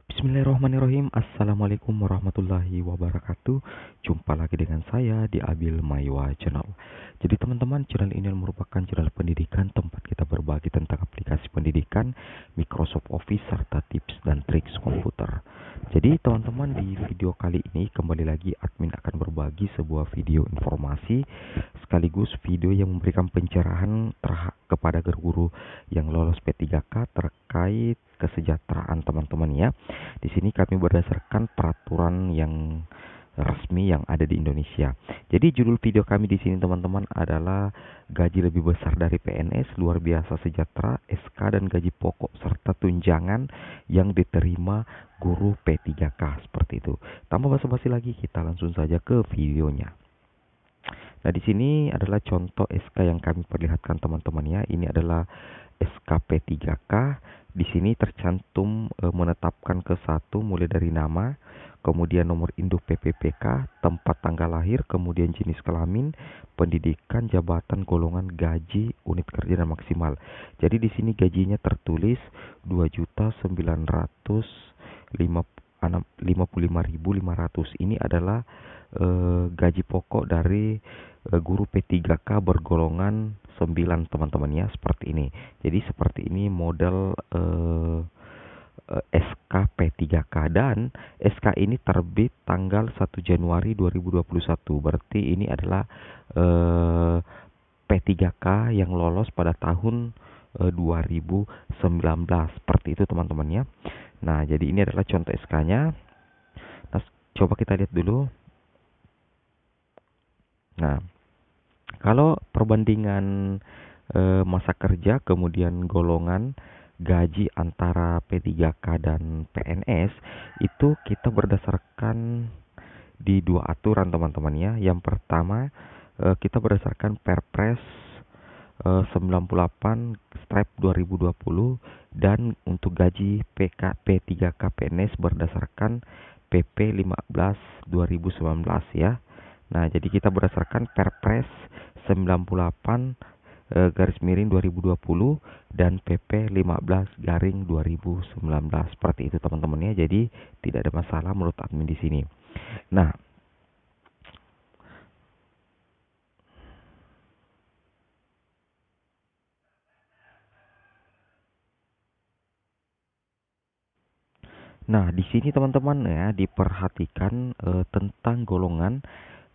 Bismillahirrahmanirrahim. Assalamualaikum warahmatullahi wabarakatuh. Jumpa lagi dengan saya di Abil Maiwa Channel. Jadi teman-teman, channel ini merupakan channel pendidikan tempat kita berbagi tentang aplikasi pendidikan, Microsoft Office, serta tips dan triks komputer. Jadi teman-teman, di video kali ini kembali lagi admin akan berbagi sebuah video informasi sekaligus video yang memberikan pencerahan kepada guru yang lolos P3K terkait kesejahteraan teman-teman ya. Di sini kami berdasarkan peraturan yang resmi yang ada di Indonesia. Jadi judul video kami di sini teman-teman adalah gaji lebih besar dari PNS, luar biasa sejahtera, SK dan gaji pokok serta tunjangan yang diterima guru P3K, seperti itu. Tanpa basa-basi lagi, kita langsung saja ke videonya. Nah, di sini adalah contoh SK yang kami perlihatkan teman-teman ya. Ini adalah SK P3K. Di sini tercantum menetapkan ke satu mulai dari nama, kemudian nomor induk PPPK, tempat tanggal lahir, kemudian jenis kelamin, pendidikan, jabatan, golongan, gaji, unit kerja dan maksimal. Jadi di sini gajinya tertulis 2.955.500. Ini adalah gaji pokok dari guru P3K bergolongan 9 teman-teman ya, seperti ini. Jadi seperti ini model SK P3K, dan SK ini terbit tanggal 1 Januari 2021. Berarti ini adalah P3K yang lolos pada tahun 2019. Seperti itu teman-teman ya. Nah, jadi ini adalah contoh SK-nya. Nah, coba kita lihat dulu. Nah, kalau perbandingan masa kerja kemudian golongan gaji antara P3K dan PNS itu kita berdasarkan di dua aturan teman-teman ya. Yang pertama kita berdasarkan Perpres 98 strip 2020, dan untuk gaji P3K PNS berdasarkan PP 15 2019 ya. Nah, jadi kita berdasarkan Perpres 98 garis miring 2020 dan PP 15 garing 2019. Seperti itu teman-teman ya. Jadi tidak ada masalah menurut admin di sini. Nah, di sini teman-teman ya, diperhatikan tentang golongan.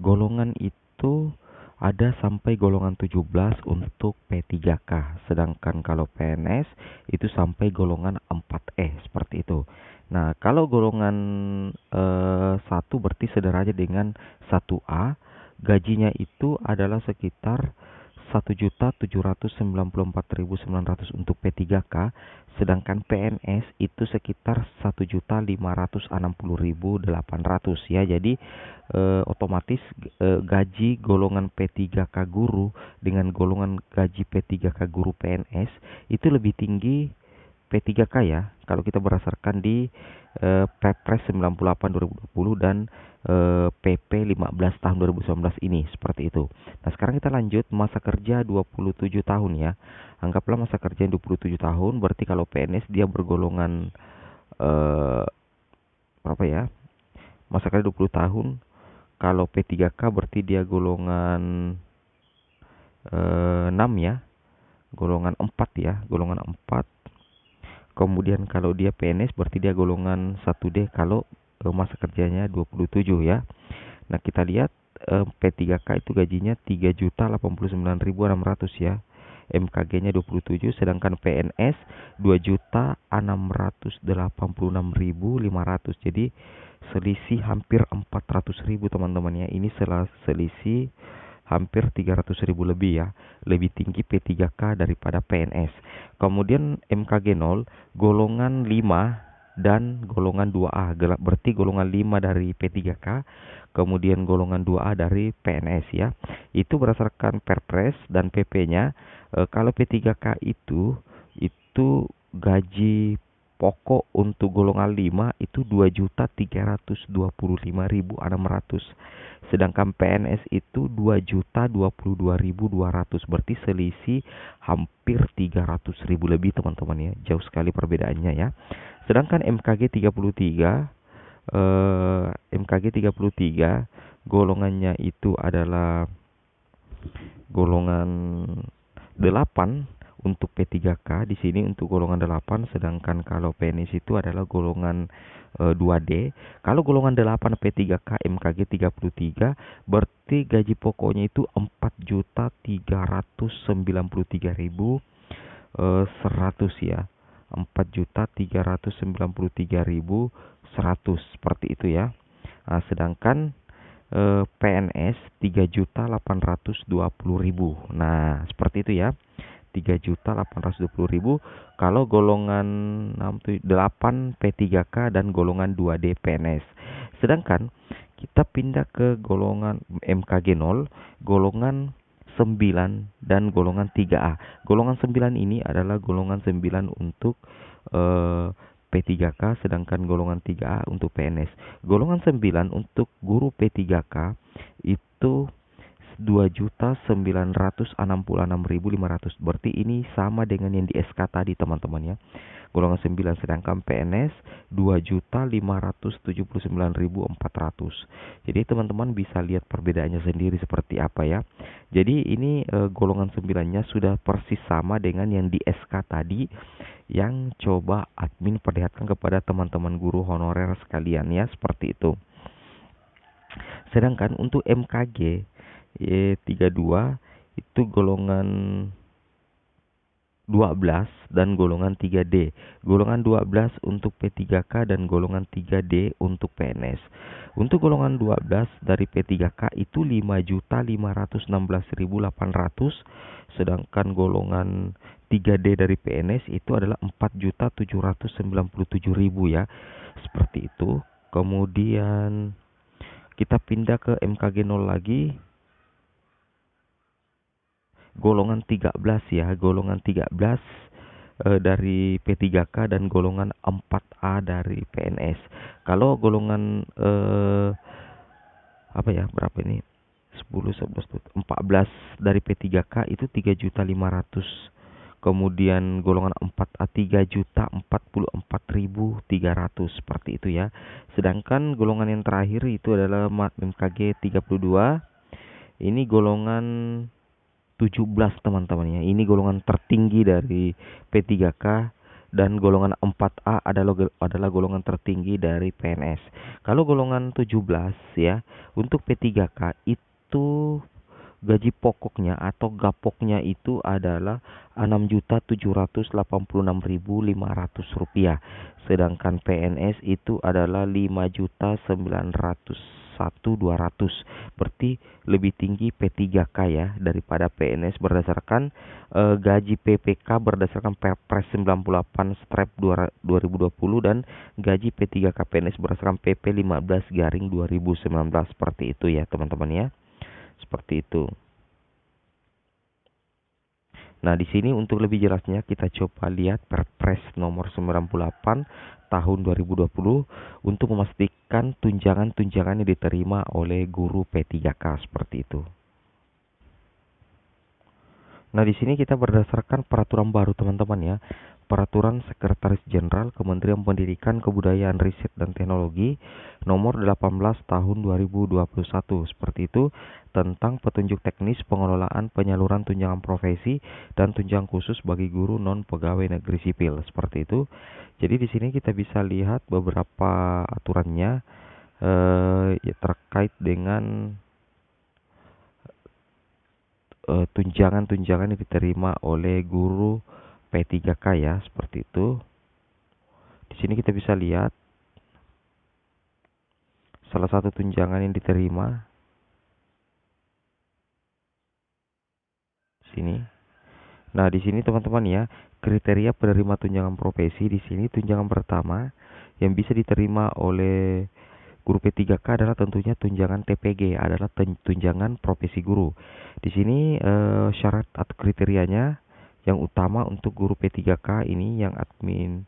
Golongan itu ada sampai golongan 17 untuk P3K, sedangkan kalau PNS itu sampai golongan 4E, seperti itu. Nah, kalau golongan 1 berarti sederhana dengan 1A, gajinya itu adalah sekitar 1.794.900 untuk P3K, sedangkan PNS itu sekitar 1.560.800 ya. Jadi otomatis gaji golongan P3K guru dengan golongan gaji P3K guru PNS itu lebih tinggi P3K ya, kalau kita berdasarkan di Perpres 98 2020 dan PP 15 tahun 2019 ini, seperti itu. Nah, sekarang kita lanjut masa kerja 27 tahun ya. Anggaplah masa kerja 27 tahun, berarti kalau PNS dia bergolongan berapa ya? Masa kerja 20 tahun. Kalau P3K berarti dia golongan 6 ya. Golongan 4 ya, golongan 4. Kemudian kalau dia PNS berarti dia golongan 1D kalau masa kerjanya 27 ya. Nah, kita lihat P3K itu gajinya 3.089.600 ya. MKG-nya 27, sedangkan PNS 2.686.500. Jadi selisih hampir 400.000 teman-teman ya. Ini selisih hampir 300.000 lebih ya. Lebih tinggi P3K daripada PNS. Kemudian MKG 0, golongan 5 dan golongan 2A. Berarti golongan 5 dari P3K, kemudian golongan 2A dari PNS ya. Itu berdasarkan Perpres dan PP-nya. Kalau P3K itu gaji pokok untuk golongan 5 itu 2.325.600. Sedangkan PNS itu 2.022.200. Berarti selisih hampir 300.000 lebih teman-teman ya. Jauh sekali perbedaannya ya. Sedangkan MKG 33 golongannya itu adalah golongan 8 untuk P3K. Di sini untuk golongan 8, sedangkan kalau PNS itu adalah golongan 2D. Kalau golongan 8 P3K MKG 33 berarti gaji pokoknya itu 4.393.100 ya. 4.393.100 seperti itu ya. Nah, sedangkan PNS 3.820.000. Nah, seperti itu ya. 3.820.000 kalau golongan 8 P3K dan golongan 2D PNS. Sedangkan kita pindah ke golongan MKG 0, golongan 9 dan golongan 3A. Golongan 9 ini adalah golongan 9 untuk P3K, sedangkan golongan 3A untuk PNS. Golongan 9 untuk guru P3K itu 2.966.500. Berarti ini sama dengan yang di SK tadi teman-teman ya. Golongan 9, sedangkan PNS 2.579.400. Jadi teman-teman bisa lihat perbedaannya sendiri seperti apa ya. Jadi ini golongan 9-nya sudah persis sama dengan yang di SK tadi, yang coba admin perlihatkan kepada teman-teman guru honorer sekalian ya, seperti itu. Sedangkan untuk MKG 32 itu golongan 12 dan golongan 3D. Golongan 12 untuk P3K dan golongan 3D untuk PNS. Untuk golongan 12 dari P3K itu 5.516.800, sedangkan golongan 3D dari PNS itu adalah 4.797.000 ya. Seperti itu. Kemudian kita pindah ke MKG 0 lagi. Golongan 13 ya, golongan 13 dari P3K dan golongan 4A dari PNS. Kalau golongan berapa ini? 10, 11, 14 dari P3K itu 3.500. Kemudian golongan 4A 3.044.300 seperti itu ya. Sedangkan golongan yang terakhir itu adalah MKG 32. Ini golongan 17 teman-teman ya. Ini golongan tertinggi dari P3K dan golongan 4A adalah golongan tertinggi dari PNS. Kalau golongan 17 ya, untuk P3K itu gaji pokoknya atau gapoknya itu adalah 6.786.500 rupiah. Sedangkan PNS itu adalah 5.901.200. Berarti lebih tinggi P3K ya daripada PNS berdasarkan gaji PPK berdasarkan Perpres 98/2020 dan gaji P3K PNS berdasarkan PP 15/2019. Seperti itu ya teman-teman ya. Seperti itu. Nah, di sini untuk lebih jelasnya kita coba lihat Perpres nomor 98 tahun 2020 untuk memastikan tunjangan-tunjangan yang diterima oleh guru P3K seperti itu. Nah, di sini kita berdasarkan peraturan baru teman-teman ya. Peraturan Sekretaris Jenderal Kementerian Pendidikan, Kebudayaan, Riset dan Teknologi nomor 18 tahun 2021 seperti itu, tentang petunjuk teknis pengelolaan penyaluran tunjangan profesi dan tunjangan khusus bagi guru non pegawai negeri sipil seperti itu. Jadi di sini kita bisa lihat beberapa aturannya ya, terkait dengan tunjangan-tunjangan yang diterima oleh guru P3K ya, seperti itu. Di sini kita bisa lihat salah satu tunjangan yang diterima sini. Nah, di sini teman-teman ya, kriteria penerima tunjangan profesi di sini tunjangan pertama yang bisa diterima oleh guru P3K adalah tentunya tunjangan TPG, adalah tunjangan profesi guru. Di sini syarat atau kriterianya yang utama untuk guru P3K ini yang admin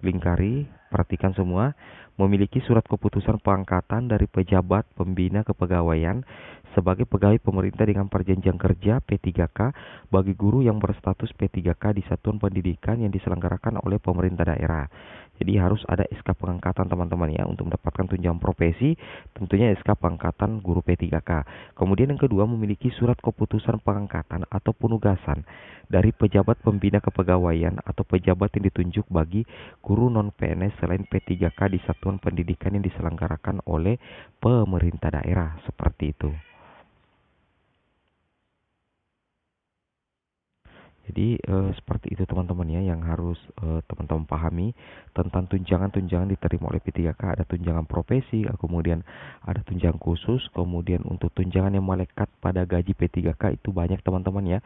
lingkari, perhatikan semua, memiliki surat keputusan pengangkatan dari pejabat pembina kepegawaian sebagai pegawai pemerintah dengan perjanjian kerja P3K bagi guru yang berstatus P3K di satuan pendidikan yang diselenggarakan oleh pemerintah daerah. Jadi harus ada SK pengangkatan teman-teman ya untuk mendapatkan tunjangan profesi, tentunya SK pengangkatan guru P3K. Kemudian yang kedua, memiliki surat keputusan pengangkatan atau penugasan dari pejabat pembina kepegawaian atau pejabat yang ditunjuk bagi guru non-PNS selain P3K di satuan pendidikan yang diselenggarakan oleh pemerintah daerah, seperti itu. Jadi seperti itu teman-teman ya yang harus teman-teman pahami tentang tunjangan-tunjangan diterima oleh P3K. Ada tunjangan profesi, kemudian ada tunjangan khusus, kemudian untuk tunjangan yang melekat pada gaji P3K itu banyak teman-teman ya.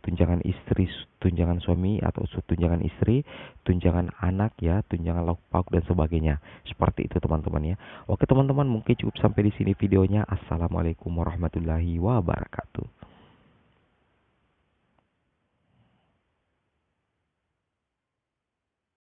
Tunjangan istri, tunjangan suami atau tunjangan istri, tunjangan anak ya, tunjangan lauk pauk dan sebagainya. Seperti itu teman-teman ya. Oke teman-teman, mungkin cukup sampai di sini videonya. Assalamualaikum warahmatullahi wabarakatuh.